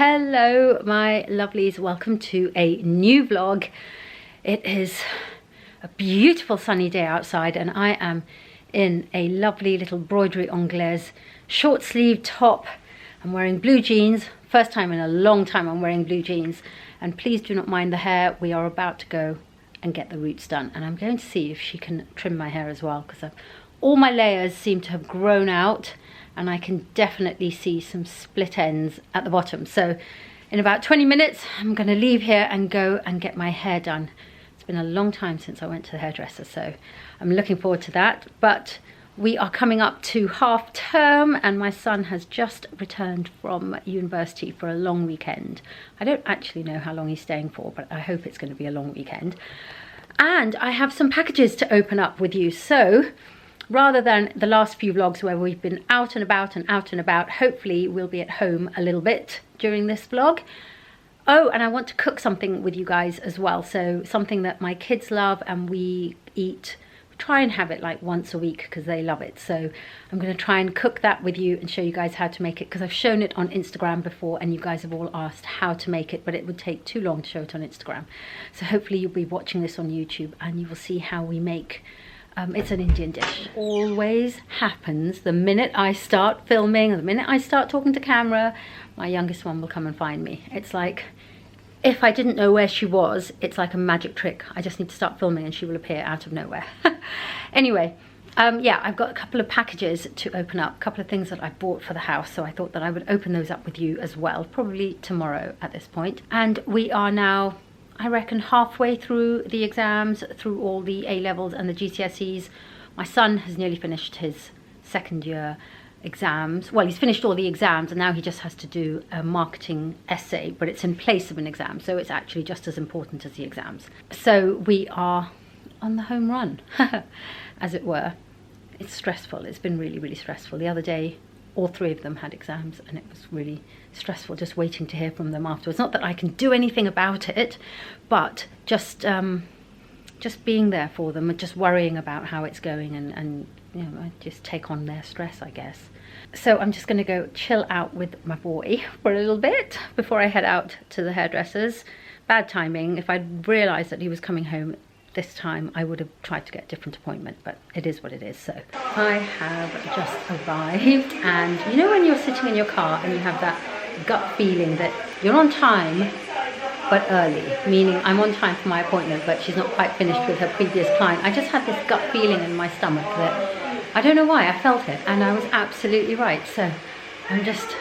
Hello my lovelies, welcome to a new vlog. It is a beautiful sunny day outside and I am in a lovely little broderie anglaise short sleeve top. I'm wearing blue jeans, first time in a long time I'm wearing blue jeans, and please do not mind the hair. We are about to go and get the roots done, and I'm going to see if she can trim my hair as well, because all my layers seem to have grown out and I can definitely see some split ends at the bottom. So in about 20 minutes I'm going to leave here and go and get my hair done. It's been a long time since I went to the hairdresser, so I'm looking forward to that. But we are coming up to half term and my son has just returned from university for a long weekend. I don't actually know how long he's staying for, but I hope it's going to be a long weekend. And I have some packages to open up with you. So rather than the last few vlogs where we've been out and about, hopefully we'll be at home a little bit during this vlog. Oh, and I want to cook something with you guys as well. So something that my kids love and we eat. We try and have it like once a week because they love it. So I'm going to try and cook that with you and show you guys how to make it, because I've shown it on Instagram before and you guys have all asked how to make it, but it would take too long to show it on Instagram. So hopefully you'll be watching this on YouTube and you will see how we make it's an Indian dish. Always happens the minute I start filming, or the minute I start talking to camera, my youngest one will come and find me. It's like, if I didn't know where she was, it's like a magic trick. I just need to start filming and she will appear out of nowhere. Anyway, yeah, I've got a couple of packages to open up, a couple of things that I bought for the house, so I thought that I would open those up with you as well, probably tomorrow at this point. And we are now, I reckon, halfway through the exams, through all the A-levels and the GCSEs. My son has nearly finished his second year exams. Well, he's finished all the exams and now he just has to do a marketing essay, but it's in place of an exam, so it's actually just as important as the exams. So we are on the home run, as it were. It's stressful. It's been really, really stressful. The other day, all three of them had exams and it was really stressful just waiting to hear from them afterwards. Not that I can do anything about it, but just being there for them and just worrying about how it's going, and you know, I just take on their stress, I guess. So I'm just going to go chill out with my boy for a little bit before I head out to the hairdressers. Bad timing. If I'd realised that he was coming home this time, I would have tried to get a different appointment, but it is what it is. So I have just arrived, and you know when you're sitting in your car and you have that gut feeling that you're on time but early, meaning I'm on time for my appointment but she's not quite finished with her previous client. I just had this gut feeling in my stomach that I don't know why, I felt it and I was absolutely right. So I'm just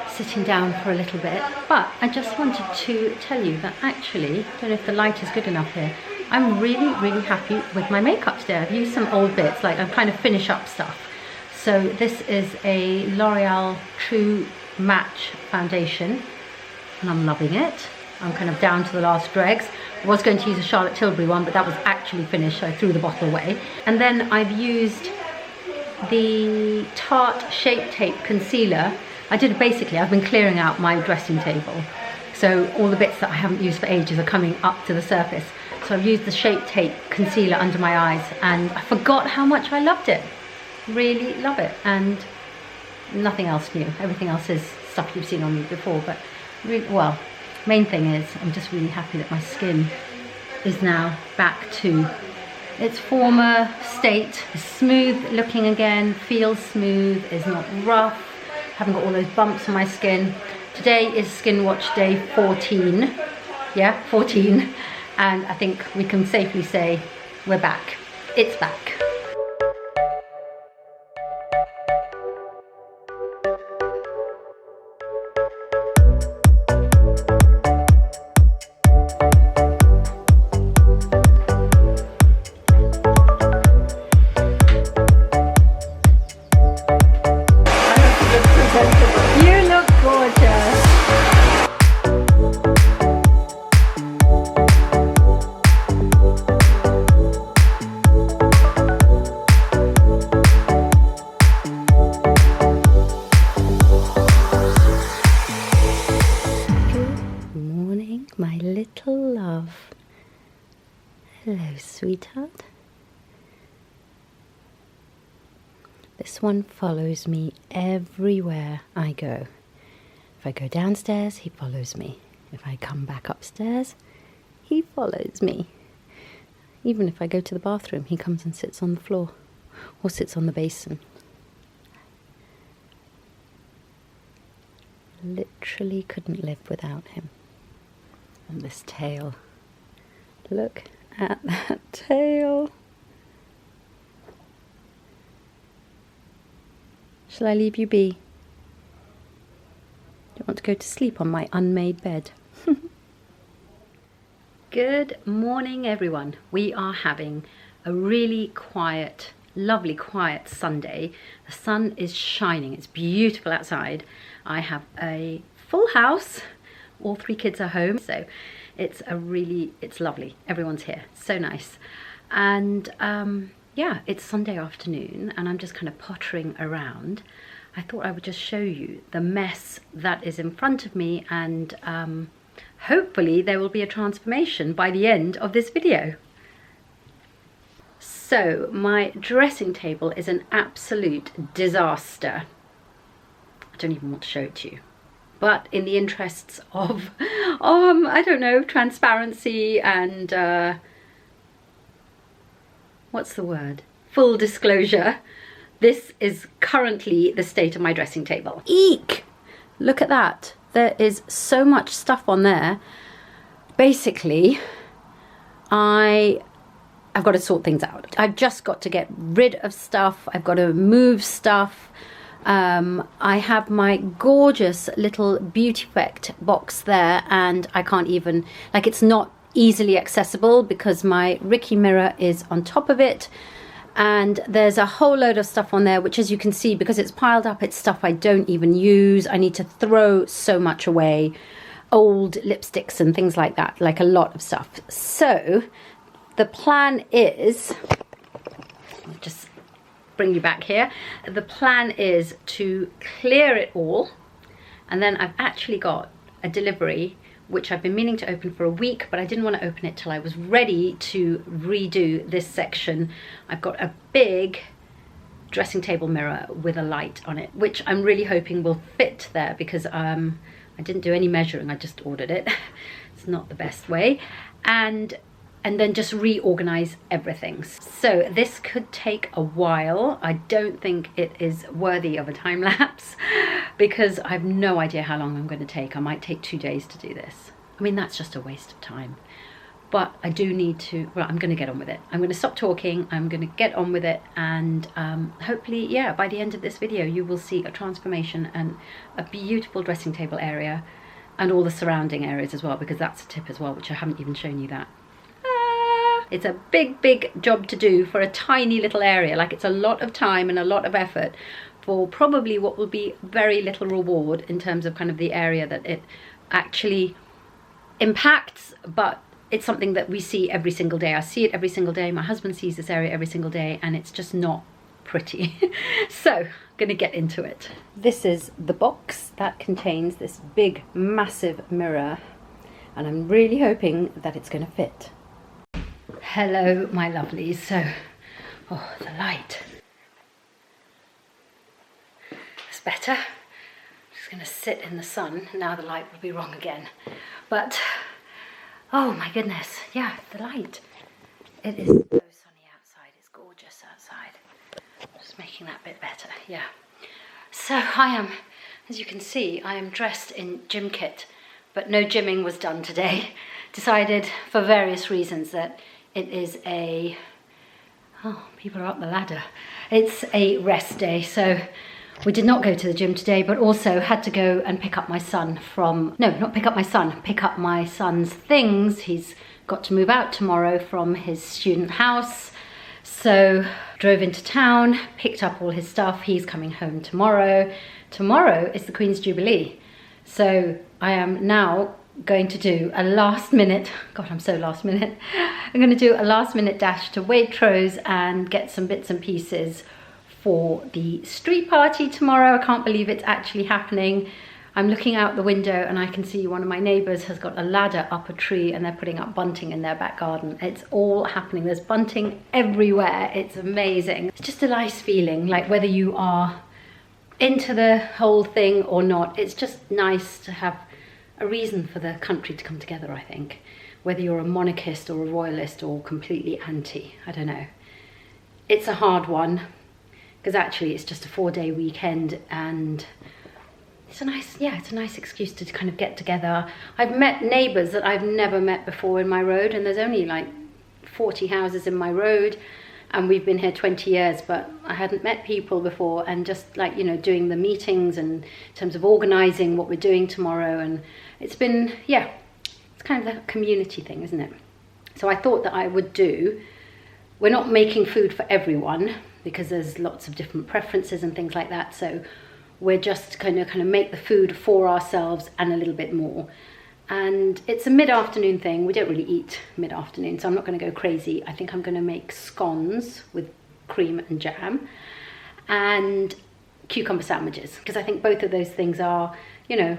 sitting down for a little bit, but I just wanted to tell you that actually, I don't know if the light is good enough here, I'm really, really happy with my makeup today. I've used some old bits, like I'm trying to finish up stuff. So this is a L'Oreal True Match foundation and I'm loving it. I'm kind of down to the last dregs. I was going to use a Charlotte Tilbury one, but that was actually finished, so I threw the bottle away. And then I've used the Tarte Shape Tape Concealer. I've been clearing out my dressing table. So all the bits that I haven't used for ages are coming up to the surface. So I've used the Shape Tape Concealer under my eyes and I forgot how much I loved it. Really love it. And nothing else new. Everything else is stuff you've seen on me before, but really, well, main thing is I'm just really happy that my skin is now back to its former state. It's smooth looking again, feels smooth, is not rough, haven't got all those bumps on my skin. Today is Skin Watch Day 14, yeah, 14, and I think we can safely say we're back. It's back. You look gorgeous. Good morning, my little love. Hello, sweetheart. This one follows me everywhere I go. If I go downstairs, he follows me. If I come back upstairs, he follows me. Even if I go to the bathroom, he comes and sits on the floor or sits on the basin. Literally couldn't live without him. And this tail. Look at that tail. Shall I leave you be? Do you want to go to sleep on my unmade bed? Good morning, everyone. We are having a really quiet, lovely quiet Sunday. The sun is shining. It's beautiful outside. I have a full house. All 3 kids are home, so it's lovely. Everyone's here. So nice. And yeah, it's Sunday afternoon and I'm just kind of pottering around. I thought I would just show you the mess that is in front of me, and hopefully there will be a transformation by the end of this video. So my dressing table is an absolute disaster. I don't even want to show it to you. But in the interests of, I don't know, transparency and, what's the word? Full disclosure. This is currently the state of my dressing table. Eek! Look at that. There is so much stuff on there. Basically, I've got to sort things out. I've just got to get rid of stuff. I've got to move stuff. I have my gorgeous little Beauty Effect box there, and I can't even, like, it's not easily accessible because my Ricky mirror is on top of it, and there's a whole load of stuff on there which, as you can see, because it's piled up, it's stuff I don't even use. I need to throw so much away, old lipsticks and things like that, like a lot of stuff. So the plan is, I'll just bring you back here. The plan is to clear it all, and then I've actually got a delivery which I've been meaning to open for a week, but I didn't want to open it till I was ready to redo this section. I've got a big dressing table mirror with a light on it, which I'm really hoping will fit there, because I didn't do any measuring, I just ordered it. It's not the best way. And then just reorganize everything. So this could take a while. I don't think it is worthy of a time lapse because I have no idea how long I'm going to take. I might take 2 days to do this. I mean, that's just a waste of time. But I do need to, well, I'm going to get on with it. I'm going to stop talking. I'm going to get on with it. And hopefully, yeah, by the end of this video, you will see a transformation and a beautiful dressing table area and all the surrounding areas as well, because that's a tip as well, which I haven't even shown you that. It's a big, big job to do for a tiny little area. Like, it's a lot of time and a lot of effort for probably what will be very little reward in terms of kind of the area that it actually impacts, but it's something that we see every single day. I see it every single day. My husband sees this area every single day, and it's just not pretty. So I'm gonna get into it. This is the box that contains this big, massive mirror, and I'm really hoping that it's gonna fit. Hello, my lovelies. So, oh, the light. It's better. I'm just going to sit in the sun. Now the light will be wrong again. But, oh my goodness. Yeah, the light. It is so sunny outside. It's gorgeous outside. Just making that bit better. Yeah. So I am, as you can see, I am dressed in gym kit, but no gymming was done today. Decided for various reasons that it is a, oh, people are up the ladder. It's a rest day, so we did not go to the gym today, but also had to go and pick up my son from, no, not pick up my son, pick up my son's things. He's got to move out tomorrow from his student house. So drove into town, picked up all his stuff. He's coming home tomorrow. Tomorrow is the Queen's Jubilee. So I am now going to do a last minute, God, I'm so last minute. I'm going to do a last minute dash to Waitrose and get some bits and pieces for the street party tomorrow. I can't believe it's actually happening. I'm looking out the window and I can see one of my neighbours has got a ladder up a tree and they're putting up bunting in their back garden. It's all happening. There's bunting everywhere. It's amazing. It's just a nice feeling, like whether you are into the whole thing or not, it's just nice to have a reason for the country to come together, I think. Whether you're a monarchist or a royalist or completely anti, I don't know. It's a hard one, because actually it's just a 4-day weekend, and it's a nice excuse to kind of get together. I've met neighbours that I've never met before in my road, and there's only like 40 houses in my road, and we've been here 20 years, but I hadn't met people before, and just like, you know, doing the meetings and in terms of organising what we're doing tomorrow, and it's been, yeah, it's kind of a community thing, isn't it? So I thought that I would do, we're not making food for everyone because there's lots of different preferences and things like that, so we're just going to kind of make the food for ourselves and a little bit more. And it's a mid-afternoon thing. We don't really eat mid-afternoon, so I'm not going to go crazy. I think I'm going to make scones with cream and jam and cucumber sandwiches, because I think both of those things are, you know,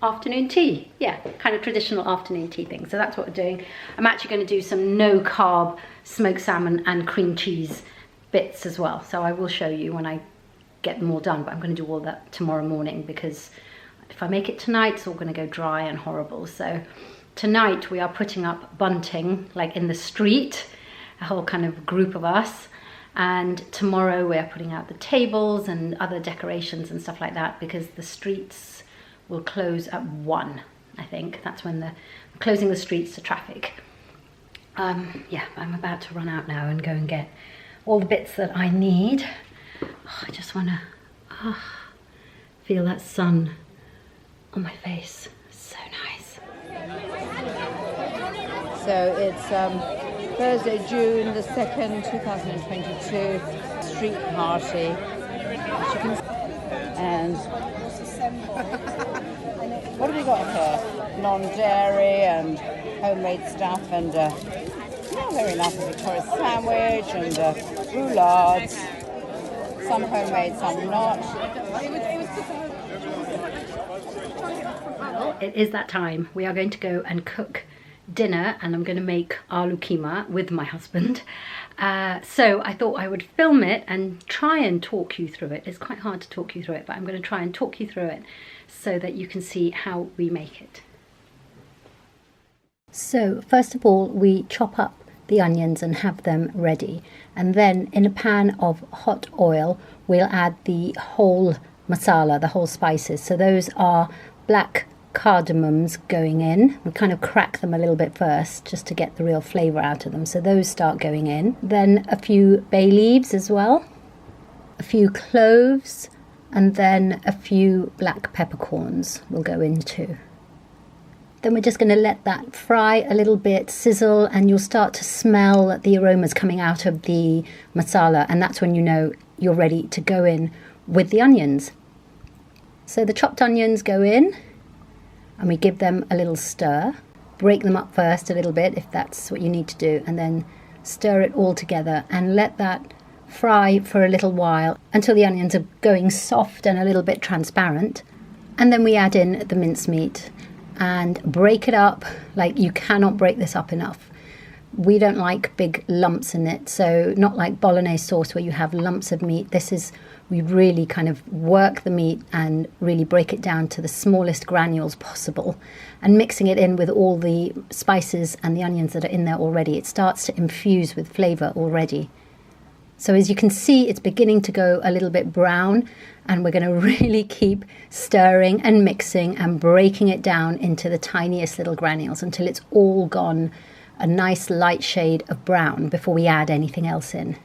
afternoon tea. Yeah, kind of traditional afternoon tea thing. So that's what we're doing. I'm actually going to do some no-carb smoked salmon and cream cheese bits as well. So I will show you when I get them all done, but I'm going to do all that tomorrow morning, because if I make it tonight, it's all going to go dry and horrible. So tonight we are putting up bunting, like in the street, a whole kind of group of us. And tomorrow we are putting out the tables and other decorations and stuff like that, because the streets will close at 1, I think. That's when they're closing the streets to traffic. Yeah, I'm about to run out now and go and get all the bits that I need. Oh, I just want to feel that sun on my face. So nice. So it's Thursday, June the 2nd, 2022, street party. And what have we got here? Non-dairy and homemade stuff, and very nice Victoria sandwich and roulades. Some homemade, some not. Well, it is that time. We are going to go and cook dinner, and I'm going to make Aloo Keema with my husband. So I thought I would film it and try and talk you through it. It's quite hard to talk you through it, but I'm going to try and talk you through it so that you can see how we make it. So first of all, we chop up the onions and have them ready, and then in a pan of hot oil we'll add the whole masala, the whole spices. So those are black cardamoms going in. We kind of crack them a little bit first just to get the real flavour out of them, so those start going in. Then a few bay leaves as well, a few cloves, and then a few black peppercorns will go in too. Then we're just going to let that fry a little bit, sizzle, and you'll start to smell the aromas coming out of the masala, and that's when you know you're ready to go in with the onions. So the chopped onions go in, and we give them a little stir. Break them up first a little bit if that's what you need to do, and then stir it all together and let that fry for a little while until the onions are going soft and a little bit transparent. And then we add in the mincemeat and break it up. Like, you cannot break this up enough. We don't like big lumps in it, so not like bolognese sauce where you have lumps of meat. This is, we really kind of work the meat and really break it down to the smallest granules possible, and mixing it in with all the spices and the onions that are in there already. It starts to infuse with flavour already. So as you can see, it's beginning to go a little bit brown, and we're going to really keep stirring and mixing and breaking it down into the tiniest little granules until it's all gone a nice light shade of brown before we add anything else in.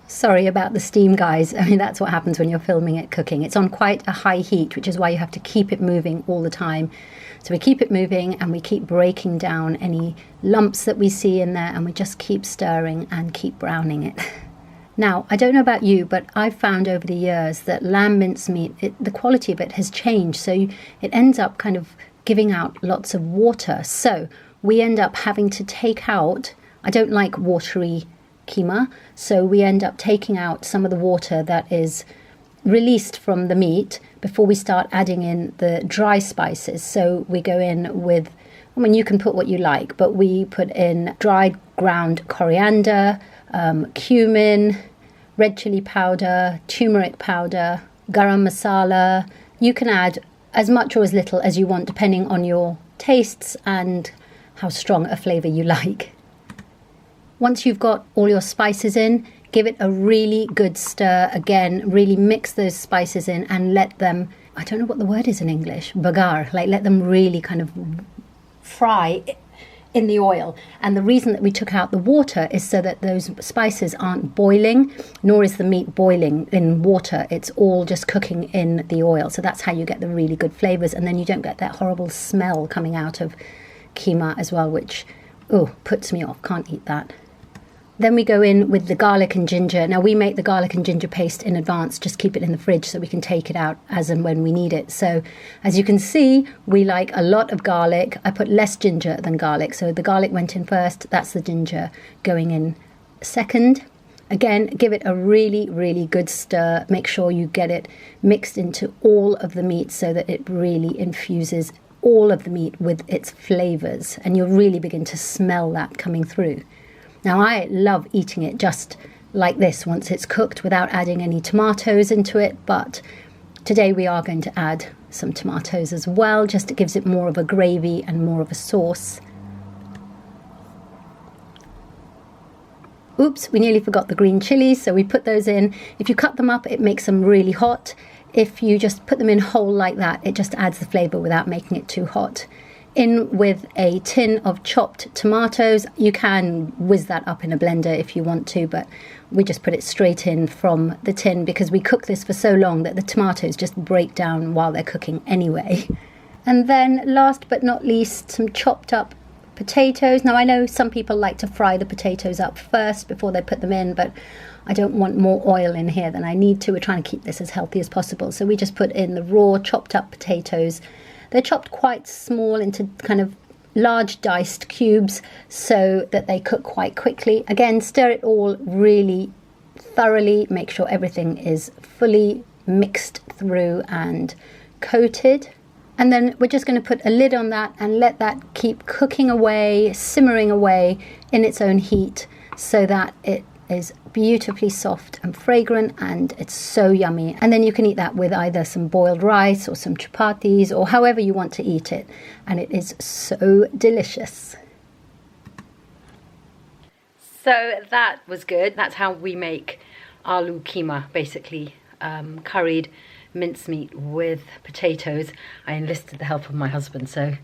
Sorry about the steam, guys. I mean, that's what happens when you're filming it cooking. It's on quite a high heat, which is why you have to keep it moving all the time. So we keep it moving and we keep breaking down any lumps that we see in there, and we just keep stirring and keep browning it. Now, I don't know about you, but I've found over the years that lamb mincemeat, the quality of it has changed. So it ends up kind of giving out lots of water. So we end up having to take out, I don't like watery keema, so we end up taking out some of the water that is released from the meat before we start adding in the dry spices. So we go in with, I mean, you can put what you like, but we put in dried ground coriander, cumin, red chili powder, turmeric powder, garam masala. You can add as much or as little as you want depending on your tastes and how strong a flavour you like. Once you've got all your spices in, give it a really good stir. Again, really mix those spices in and let them, I don't know what the word is in English, bagar, like let them really kind of fry in the oil. And the reason that we took out the water is so that those spices aren't boiling, nor is the meat boiling in water. It's all just cooking in the oil. So that's how you get the really good flavours. And then you don't get that horrible smell coming out of keema as well, which, puts me off. Can't eat that. Then we go in with the garlic and ginger. Now we make the garlic and ginger paste in advance, just keep it in the fridge so we can take it out as and when we need it. So as you can see, we like a lot of garlic. I put less ginger than garlic. So the garlic went in first, that's the ginger going in second. Again, give it a really, really good stir. Make sure you get it mixed into all of the meat so that it really infuses all of the meat with its flavours. And you'll really begin to smell that coming through. Now, I love eating it just like this once it's cooked without adding any tomatoes into it, but today we are going to add some tomatoes as well, just it gives it more of a gravy and more of a sauce. Oops, we nearly forgot the green chilies, so we put those in. If you cut them up, it makes them really hot. If you just put them in whole like that, it just adds the flavour without making it too hot. In with a tin of chopped tomatoes. You can whiz that up in a blender if you want to, but we just put it straight in from the tin because we cook this for so long that the tomatoes just break down while they're cooking anyway. And then last but not least, some chopped up potatoes. Now I know some people like to fry the potatoes up first before they put them in, but I don't want more oil in here than I need to. We're trying to keep this as healthy as possible. So we just put in the raw chopped up potatoes. They're chopped quite small into kind of large diced cubes so that they cook quite quickly. Again, stir it all really thoroughly. Make sure everything is fully mixed through and coated. And then we're just going to put a lid on that and let that keep cooking away, simmering away in its own heat so that it is beautifully soft and fragrant, and it's so yummy. And then you can eat that with either some boiled rice or some chapatis or however you want to eat it, and it is so delicious. So that was good. That's how we make aloo keema, basically curried mincemeat with potatoes. I enlisted the help of my husband, so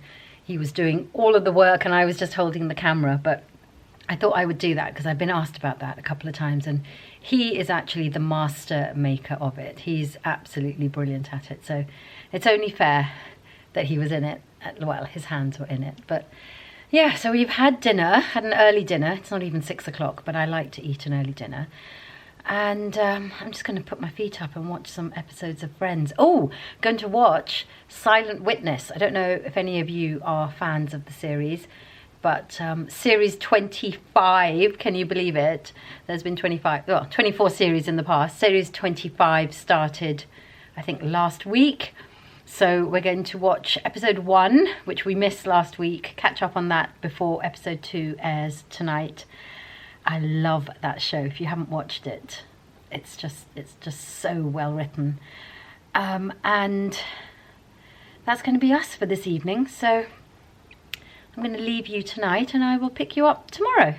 he was doing all of the work and I was just holding the camera, but I thought I would do that because I've been asked about that a couple of times, and he is actually the master maker of it. He's absolutely brilliant at it, so it's only fair that he was in it. Well, his hands were in it. But yeah, so we've had dinner, had an early dinner. It's not even 6 o'clock, but I like to eat an early dinner. And I'm just going to put my feet up and watch some episodes of Friends. Oh, going to watch Silent Witness. I don't know if any of you are fans of the series, but series 25, can you believe it? There's been 24 series in the past. Series 25 started, I think, last week. So we're going to watch episode 1, which we missed last week, catch up on that before episode 2 airs tonight. I love that show. If you haven't watched it, it's just so well written. And that's going to be us for this evening. So I'm going to leave you tonight and I will pick you up tomorrow.